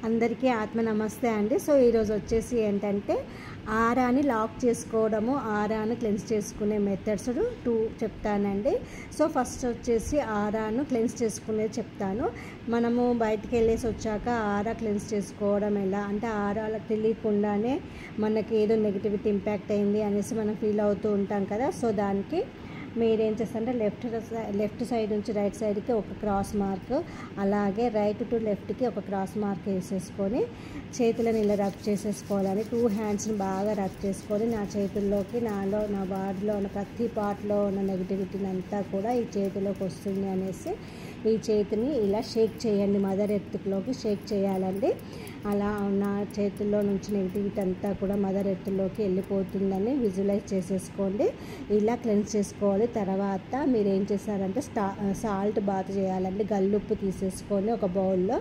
అందరికీ ఆత్మ నమస్తే అండి. సో ఈరోజు వచ్చేసి ఏంటంటే ఆరాని లాక్ చేసుకోవడము, ఆరాను క్లెన్స్ చేసుకునే మెథడ్స్ 2 చెప్తానండి. సో ఫస్ట్ వచ్చేసి ఆరాను క్లెన్స్ చేసుకునేది చెప్తాను. మనము బయటికి వెళ్ళేసి వచ్చాక ఆరా క్లెన్స్ చేసుకోవడం ఎలా అంటే, ఆరాలకు తెలియకుండానే మనకి ఏదో నెగిటివిటీ ఇంపాక్ట్ అయింది అనేసి మనం ఫీల్ అవుతూ ఉంటాం కదా. సో దానికి మీరేం చేస్తారంటే లెఫ్ట్ సైడ్ నుంచి రైట్ సైడ్కి ఒక క్రాస్ మార్క్, అలాగే రైట్ టు లెఫ్ట్కి ఒక క్రాస్ మార్క్ వేసేసుకొని చేతులను ఇలా రబ్ చేసేసుకోవాలని 2 హ్యాండ్స్ని బాగా రబ్ చేసుకొని నా చేతుల్లోకి, నా బాడీలో ఉన్న ప్రతి పార్ట్లో ఉన్న నెగిటివిటీని అంతా కూడా ఈ చేతిలోకి వస్తుంది అనేసి ఈ చేతిని ఇలా షేక్ చేయండి. మదర్ ఎర్త్లోకి షేక్ చేయాలండి. అలా నా చేతుల్లో నుంచి నెగిటివిటీ అంతా కూడా మదర్ ఎర్త్లోకి వెళ్ళిపోతుందని విజువలైజ్ చేసేసుకోండి. ఇలా క్లెన్స్ చేసుకోవాలి. తర్వాత మీరు ఏం చేస్తారంటే సాల్ట్ బాత్ చేయాలండి. గల్లుప్పు తీసేసుకొని ఒక బౌల్లో